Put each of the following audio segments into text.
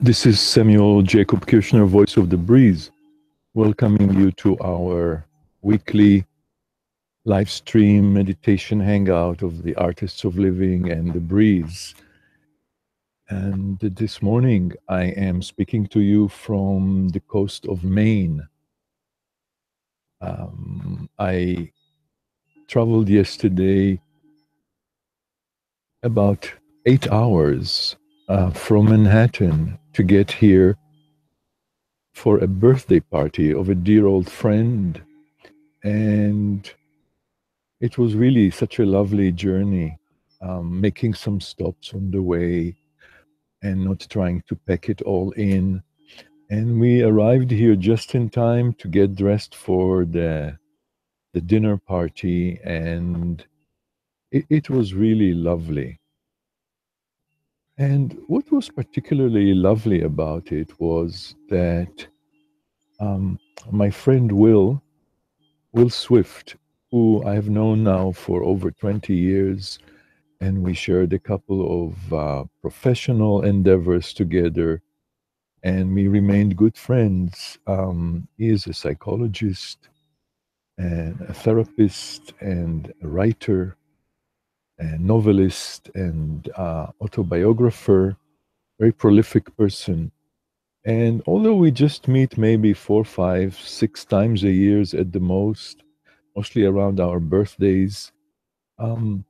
This is Samuel Jacob Kirchner, Voice of the Breeze, welcoming you to our weekly live stream meditation hangout of the Artists of Living and the Breeze. And this morning I am speaking to you from the coast of Maine. I traveled yesterday about 8 hours from Manhattan to get here for a birthday party of a dear old friend. And it was really such a lovely journey, making some stops on the way and not trying to pack it all in. And we arrived here just in time to get dressed for the dinner party, and it was really lovely. And what was particularly lovely about it was that my friend Will Swift, who I have known now for over 20 years, and we shared a couple of professional endeavors together, and we remained good friends. He is a psychologist and a therapist and a writer and novelist and autobiographer, very prolific person. And although we just meet maybe 4, 5, 6 times a year at the most, mostly around our birthdays, um,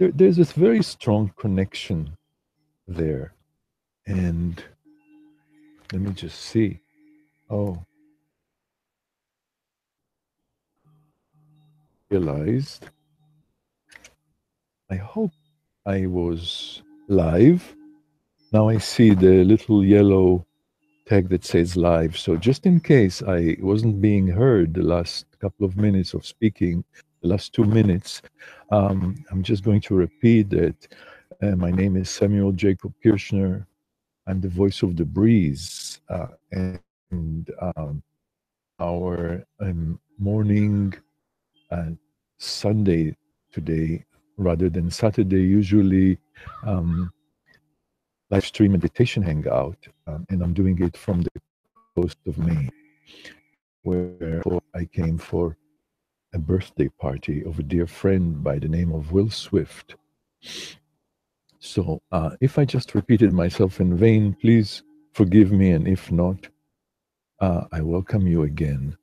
there's this very strong connection there. And let me just see. Oh, realized. I hope I was live. Now I see the little yellow tag that says live. So just in case I wasn't being heard the last couple of minutes of speaking, the last 2 minutes, I'm just going to repeat that my name is Samuel Jacob Kirchner. I'm the voice of the breeze. And our morning Sunday today rather than Saturday, usually live stream meditation hangout, and I'm doing it from the coast of Maine, where I came for a birthday party of a dear friend by the name of Will Swift. So if I just repeated myself in vain, please forgive me, and if not, I welcome you again.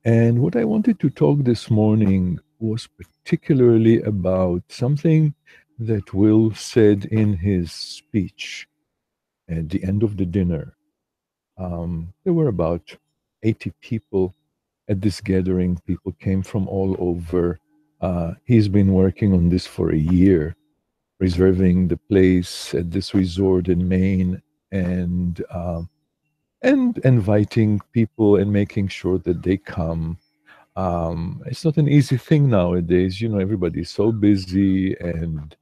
And what I wanted to talk this morning was particularly about something that Will said in his speech at the end of the dinner. There were about 80 people at this gathering. People came from all over. He's been working on this for a year, reserving the place at this resort in Maine, and inviting people and making sure that they come. It's not an easy thing nowadays. Everybody's so busy, and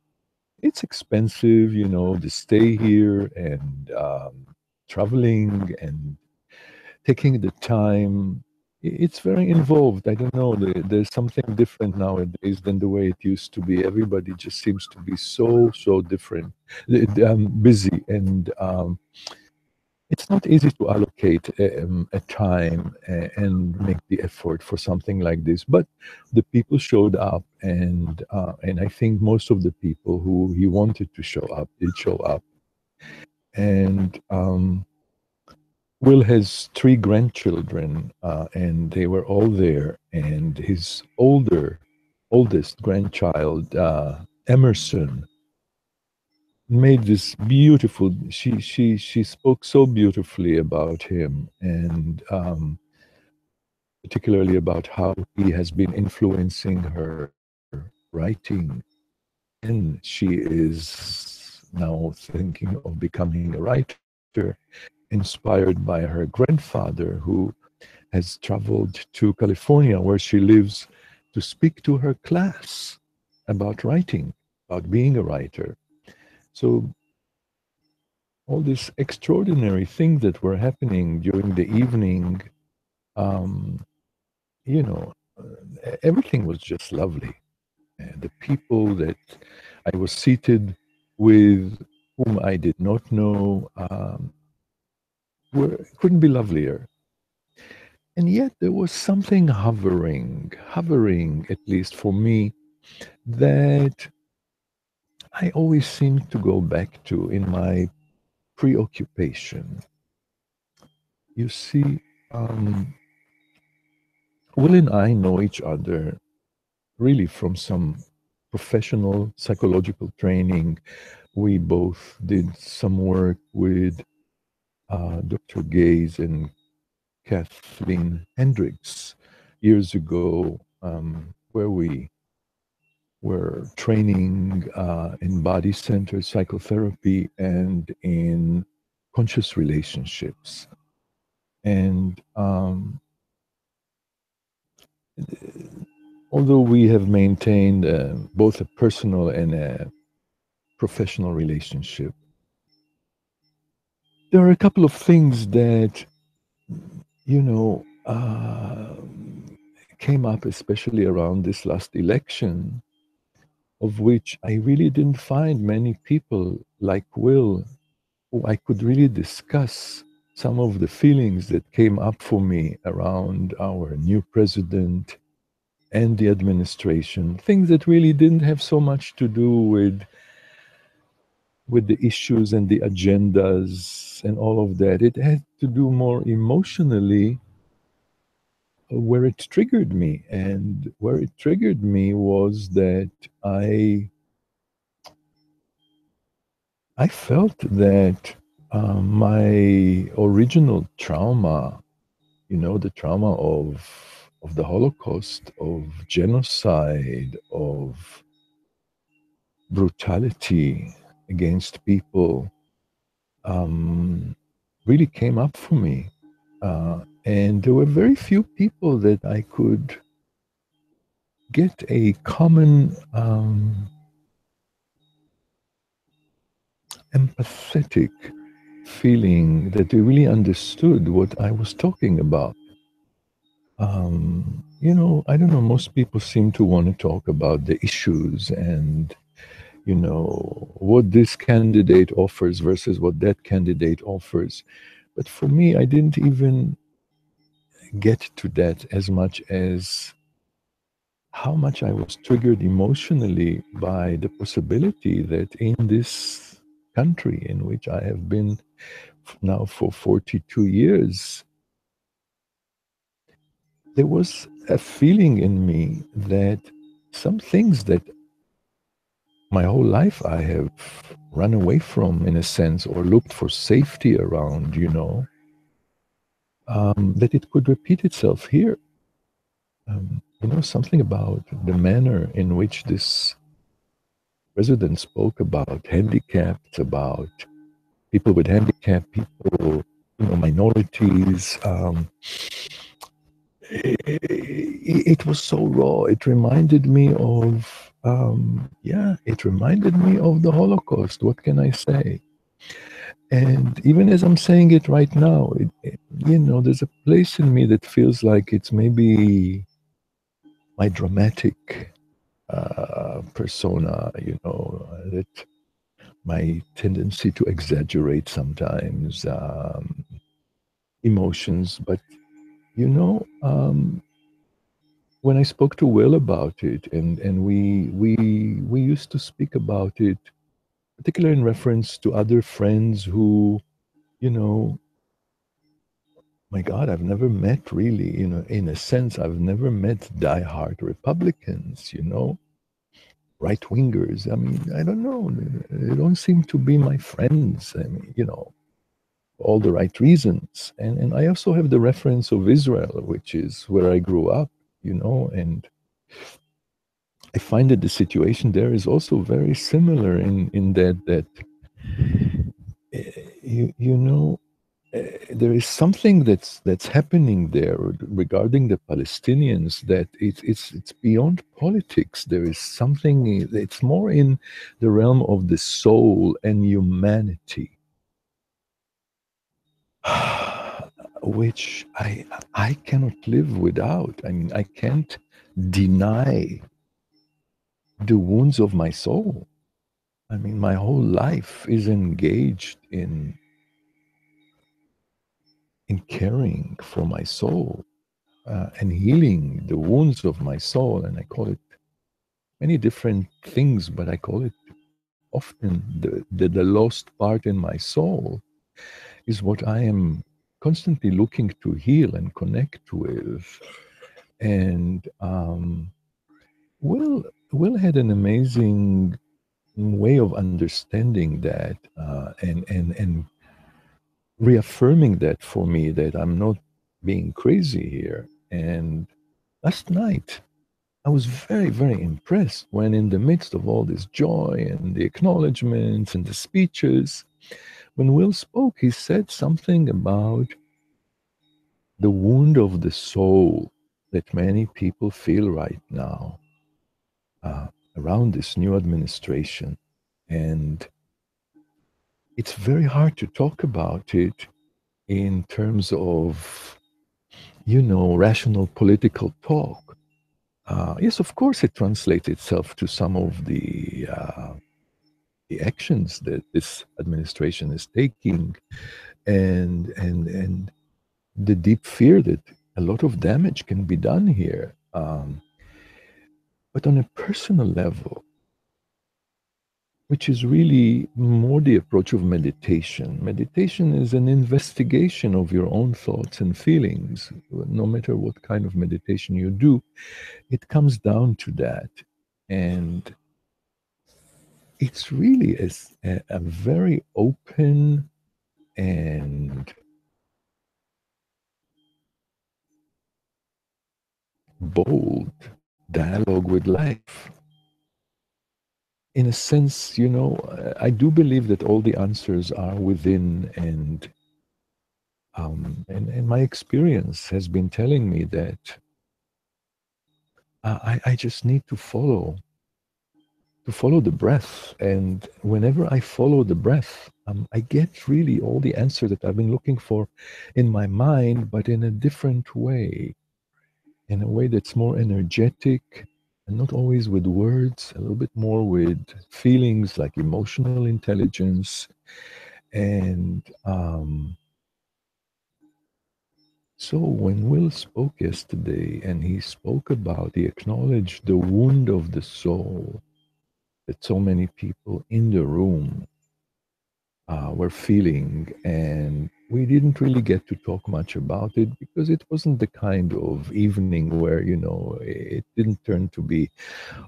it's expensive, to stay here, and traveling and taking the time. It's very involved. I don't know. There's something different nowadays than the way it used to be. Everybody just seems to be so different, busy, and it's not easy to allocate a time and make the effort for something like this. But the people showed up, and I think most of the people who he wanted to show up did show up. And Will has 3 grandchildren, and they were all there. And his oldest grandchild, Emerson, made this beautiful. She spoke so beautifully about him, and particularly about how he has been influencing her writing, and she is now thinking of becoming a writer, inspired by her grandfather, who has traveled to California, where she lives, to speak to her class about writing, about being a writer. So all these extraordinary things that were happening during the evening, um, you know, everything was just lovely. And the people that I was seated with, whom I did not know, couldn't be lovelier. And yet there was something hovering, at least for me, that I always seem to go back to in my preoccupation. You see, Will and I know each other really from some professional psychological training. We both did some work with Dr. Gaze and Kathleen Hendricks years ago, where we were training in body centered psychotherapy and in conscious relationships. And although we have maintained both a personal and a professional relationship, there are a couple of things that, you know, came up, especially around this last election, of which I really didn't find many people like Will who I could really discuss some of the feelings that came up for me around our new president and the administration, things that really didn't have so much to do with the issues and the agendas and all of that. It had to do more emotionally, where it triggered me. And where it triggered me was that I felt that my original trauma, the trauma of the Holocaust, of genocide, of brutality against people, really came up for me. And there were very few people that I could get a common empathetic feeling that they really understood what I was talking about. I don't know, most people seem to want to talk about the issues and, what this candidate offers versus what that candidate offers. But for me, I didn't even get to that as much as how much I was triggered emotionally by the possibility that in this country in which I have been now for 42 years, there was a feeling in me that some things that my whole life I have run away from, in a sense, or looked for safety around, that it could repeat itself here. Something about the manner in which this president spoke about handicapped, about people with handicap, people, minorities. It was so raw. It reminded me of, it reminded me of the Holocaust. What can I say? And even as I'm saying it right now, there's a place in me that feels like it's maybe my dramatic persona, that my tendency to exaggerate sometimes emotions. But, when I spoke to Will about it, and we used to speak about it, particularly in reference to other friends who, you know, my God, I've never met really, in a sense, I've never met diehard Republicans, right wingers. I mean, I don't know. They don't seem to be my friends. I mean, all the right reasons. And I also have the reference of Israel, which is where I grew up, and I find that the situation there is also very similar in that you know there is something that's happening there regarding the Palestinians that it's beyond politics. There is something, it's more in the realm of the soul and humanity, which I cannot live without. I mean, I can't deny the wounds of my soul. I mean, my whole life is engaged in in caring for my soul and healing the wounds of my soul. And I call it many different things, but I call it often the lost part in my soul is what I am constantly looking to heal and connect with. And Will had an amazing way of understanding that and reaffirming that for me that I'm not being crazy here. And last night, I was very, very impressed when, in the midst of all this joy and the acknowledgements and the speeches, when Will spoke, he said something about the wound of the soul that many people feel right now uh, around this new administration. And it's very hard to talk about it in terms of, rational political talk. Yes, of course, it translates itself to some of the actions that this administration is taking, and the deep fear that a lot of damage can be done here. But on a personal level, which is really more the approach of meditation. Meditation is an investigation of your own thoughts and feelings. No matter what kind of meditation you do, it comes down to that. And it's really a very open and bold dialogue with life. In a sense, I do believe that all the answers are within, and my experience has been telling me that I just need to follow the breath. And whenever I follow the breath, I get really all the answers that I've been looking for in my mind, but in a different way, in a way that's more energetic and not always with words, a little bit more with feelings like emotional intelligence. And so when Will spoke yesterday and he spoke about, he acknowledged the wound of the soul that so many people in the room were feeling. And we didn't really get to talk much about it because it wasn't the kind of evening where, it didn't turn to be,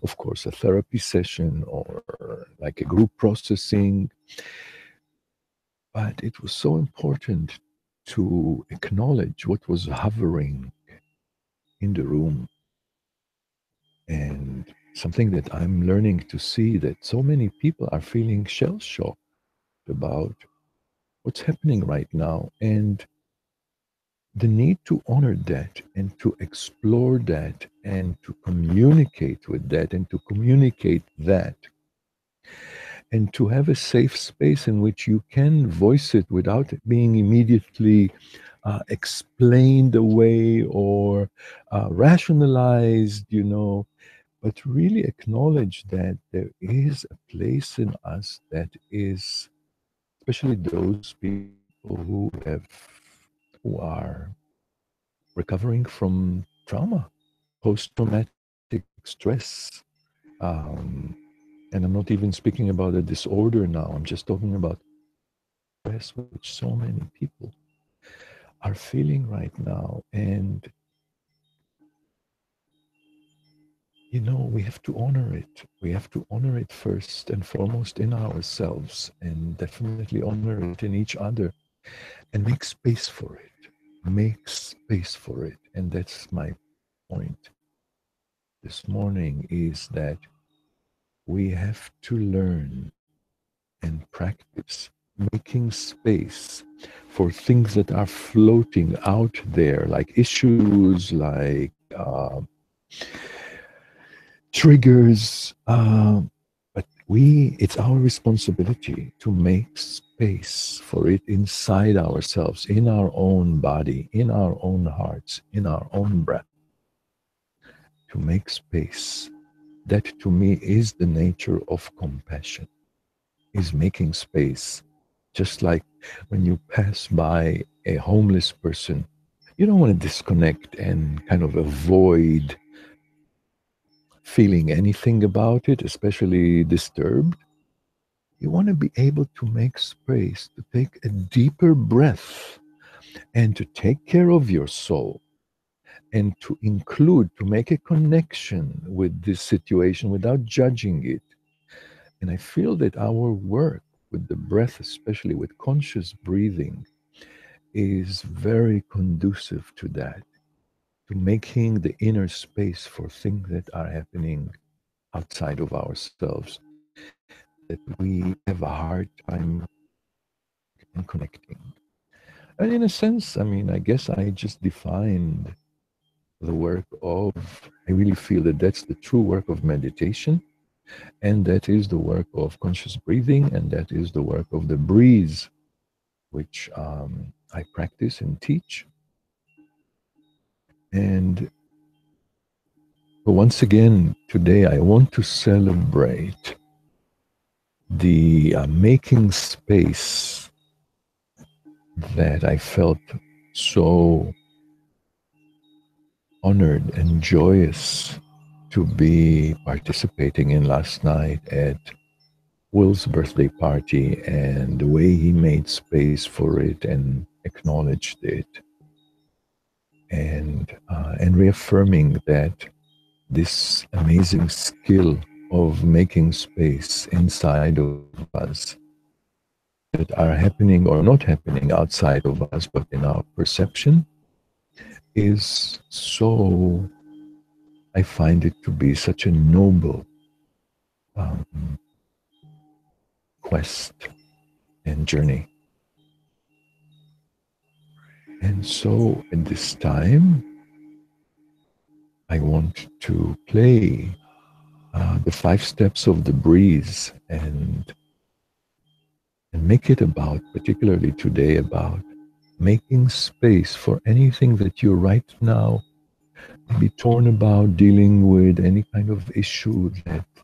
of course, a therapy session or like a group processing. But it was so important to acknowledge what was hovering in the room. And something that I'm learning to see, that so many people are feeling shell shocked about what's happening right now. And the need to honor that and to explore that and to communicate with that and to communicate that and to have a safe space in which you can voice it without it being immediately explained away or rationalized, but really acknowledge that there is a place in us that is, especially those people who are recovering from trauma, post-traumatic stress. Um, and I'm not even speaking about a disorder now. I'm just talking about stress, which so many people are feeling right now. And, we have to honor it. We have to honor it first and foremost in ourselves, and definitely honor it in each other, and make space for it. Make space for it. And that's my point this morning, is that we have to learn and practice making space for things that are floating out there, like issues, like triggers. But it's our responsibility to make space for it inside ourselves, in our own body, in our own hearts, in our own breath, to make space. That to me is the nature of compassion, is making space Just like when you pass by a homeless person, you don't want to disconnect and kind of avoid feeling anything about it, especially disturbed. You want to be able to make space, to take a deeper breath, and to take care of your soul, and to include, to make a connection with this situation without judging it. And I feel that our work with the breath, especially with conscious breathing, is very conducive to that, to making the inner space for things that are happening outside of ourselves, that we have a hard time in connecting. And in a sense, I mean, I guess I just defined the work of, I really feel that that's the true work of meditation, and that is the work of conscious breathing, and that is the work of the breeze, which I practice and teach. And once again, today I want to celebrate the making space that I felt so honored and joyous to be participating in last night at Will's birthday party, and the way he made space for it and acknowledged it, and reaffirming that this amazing skill of making space inside of us that are happening or not happening outside of us, but in our perception, is so, I find it to be such a noble um, quest and journey. And so at this time, I want to play the 5 steps of the breeze, and make it about, particularly today, about making space for anything that you right now be torn about, dealing with any kind of issue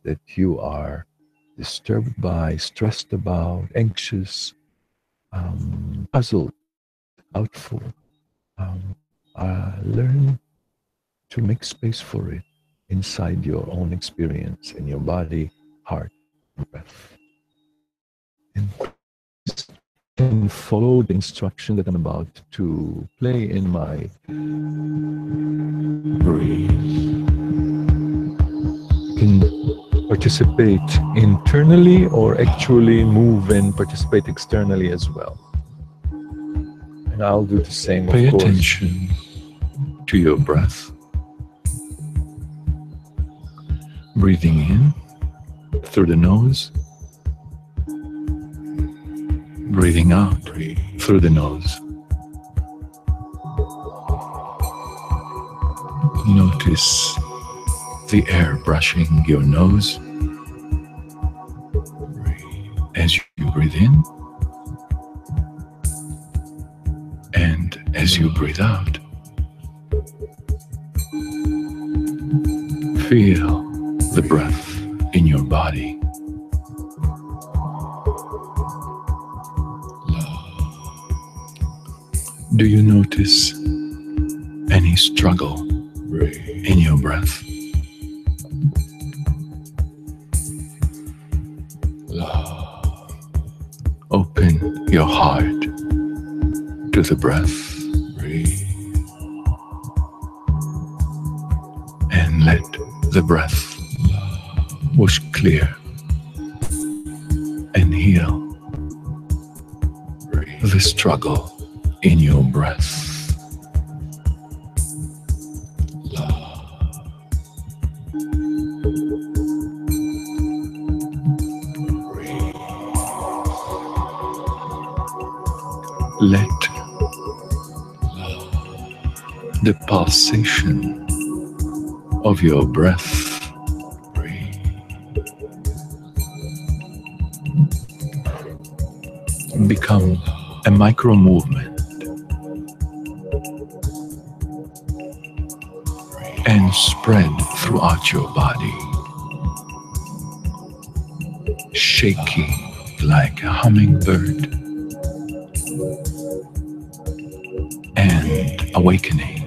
that you are disturbed by, stressed about, anxious, puzzled, doubtful. Learn to make space for it inside your own experience in your body, heart, and breath. And please can follow the instruction that I'm about to play in my breathe. You can participate internally or actually move and participate externally as well. And I'll do the same, of course. Pay attention to your breath. Breathing in through the nose, breathing out through the nose. Notice the air brushing your nose as you breathe in and as you breathe out. Feel the breath in your body. Do you notice any struggle in your breath? Open your heart to the breath and let the breath wash clear and heal the struggle in your breath. Let the pulsation of your breath become a micro movement and spread throughout your body, shaking like a hummingbird awakening.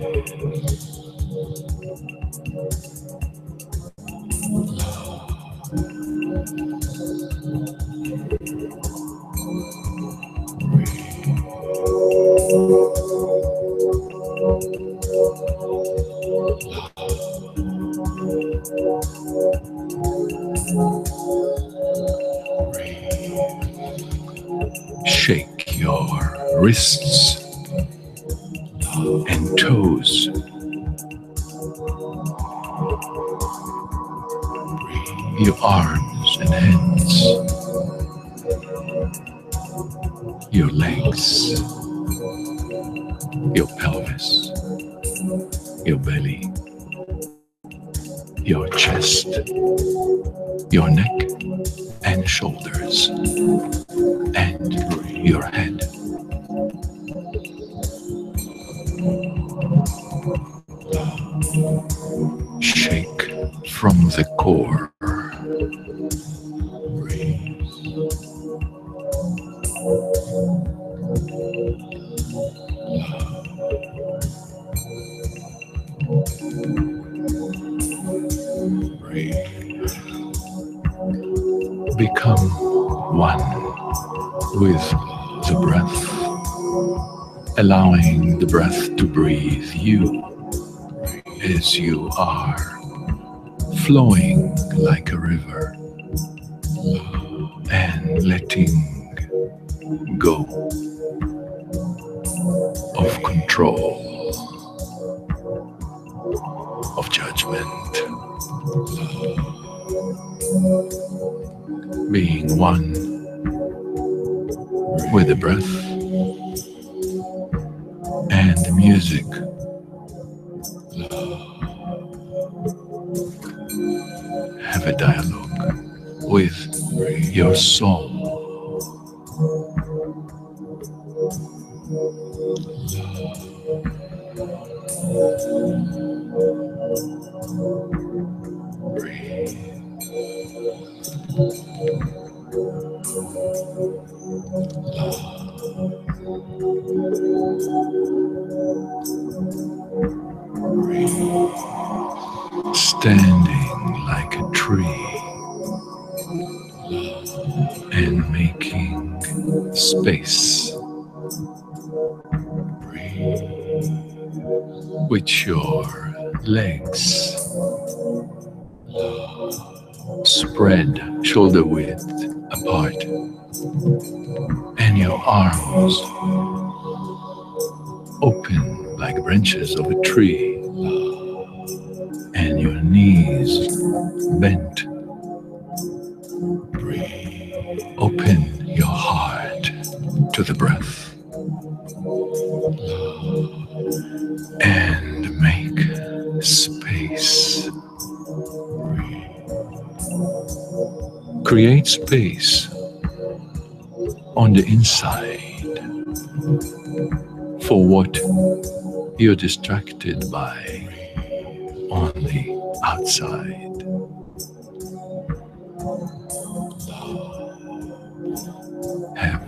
Shake your wrists and toes. Your arms and hands. Your legs. Your pelvis. Your belly. Your chest. Your neck and shoulders. And your head. Shake from the core. Become one with the breath, allowing the breath to breathe you as you are, flowing like a river and letting go of control, of judgment, being one with the breath and the music. Have a dialogue with your soul. Standing like a tree and making space with your legs spread shoulder width apart and your arms open like branches of a tree and your knees bent. Open your heart to the breath and make space. Create space on the inside for what you're distracted by on the outside. Have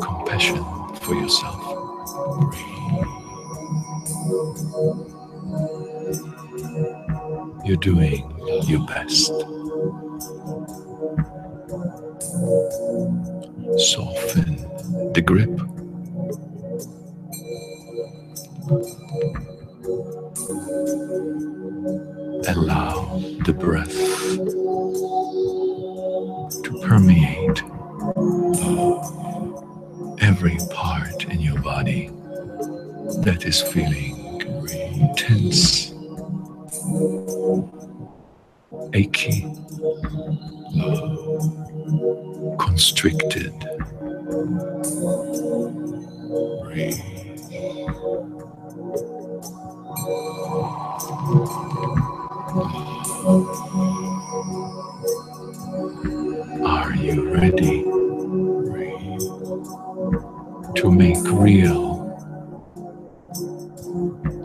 compassion for yourself. You're doing your best. Soften the grip. Allow the breath to permeate every part in your body that is feeling tense, achy, constricted. Are you ready to make real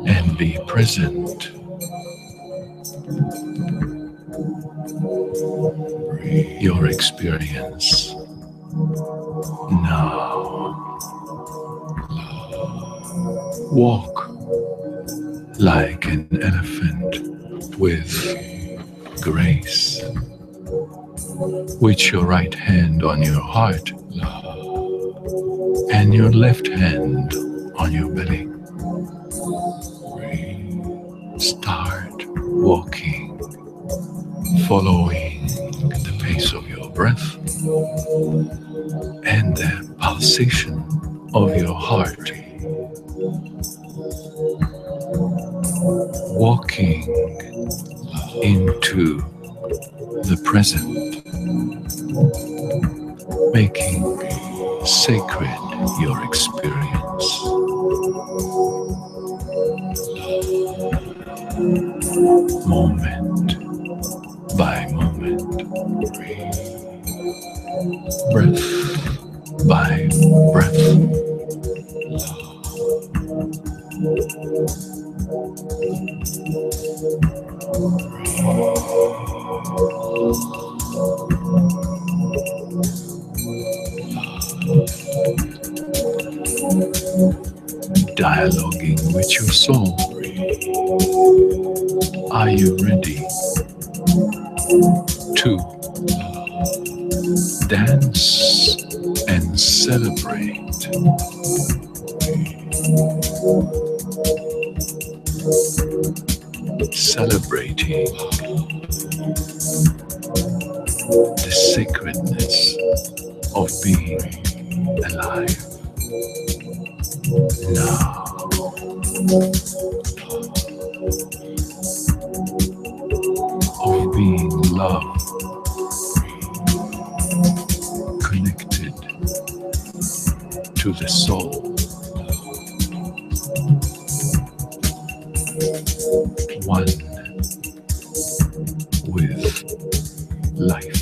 and be present your experience now? Walk like an elephant with grace, with your right hand on your heart and your left hand on your belly. Start walking, following the pace of your breath and the pulsation of your heart, walking into the present, making sacred your experience, moment by moment, breath by breath. Dialoguing with your soul. Are you ready to dance and celebrate? Celebrating the sacredness of being alive now, of being loved, connected to the soul, one with life.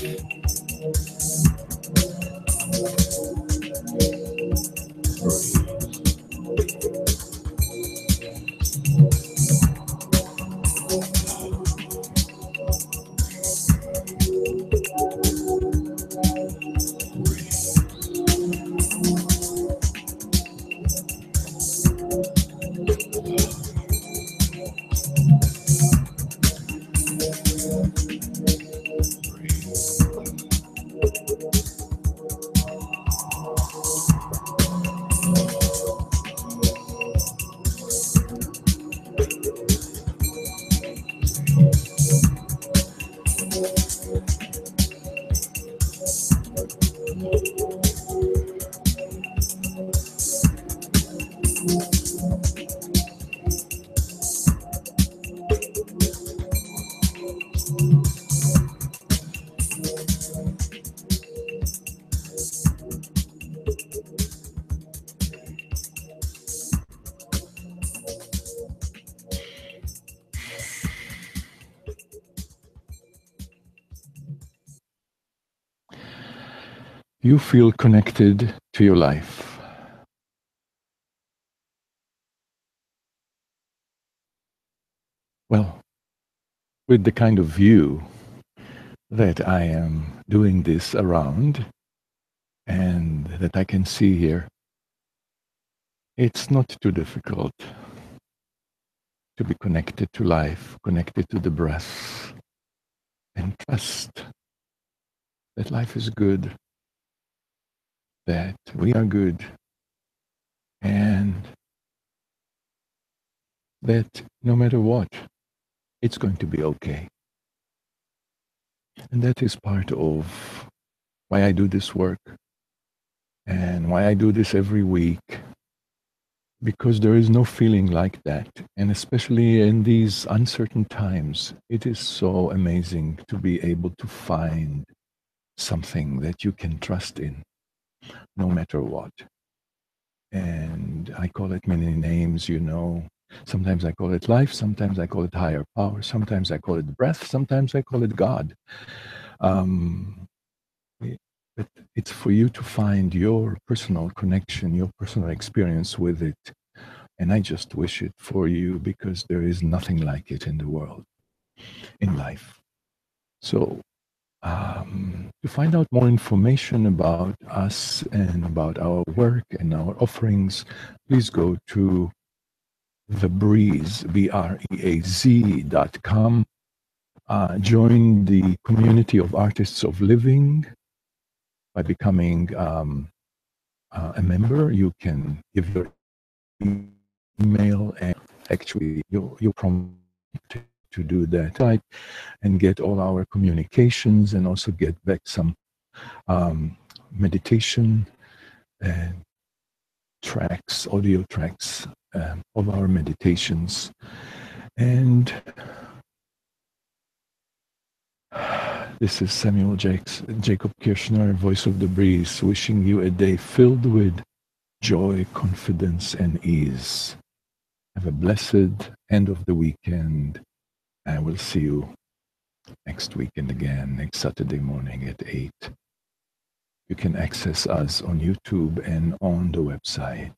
You feel connected to your life. Well, with the kind of view that I am doing this around and that I can see here, it's not too difficult to be connected to life, connected to the breath, and trust that life is good, that we are good, and that no matter what, it's going to be okay. And that is part of why I do this work and why I do this every week, because there is no feeling like that. And especially in these uncertain times, it is so amazing to be able to find something that you can trust in, no matter what. And I call it many names, you know. Sometimes I call it life, sometimes I call it higher power, sometimes I call it breath, sometimes I call it God. Um, but it's for you to find your personal connection, your personal experience with it. And I just wish it for you because there is nothing like it in the world, in life. So, to find out more information about us and about our work and our offerings, please go to The Breeze, BREAZ.com. Join the community of artists of living by becoming a member. You can give your email, and actually you'll prompt to do that, right? And get all our communications, and also get back some meditation and tracks, audio tracks of our meditations. And this is Samuel Jacob Kirshner, voice of the breeze, wishing you a day filled with joy, confidence, and ease. Have a blessed end of the weekend. I will see you next weekend again, next Saturday morning at 8. You can access us on YouTube and on the website.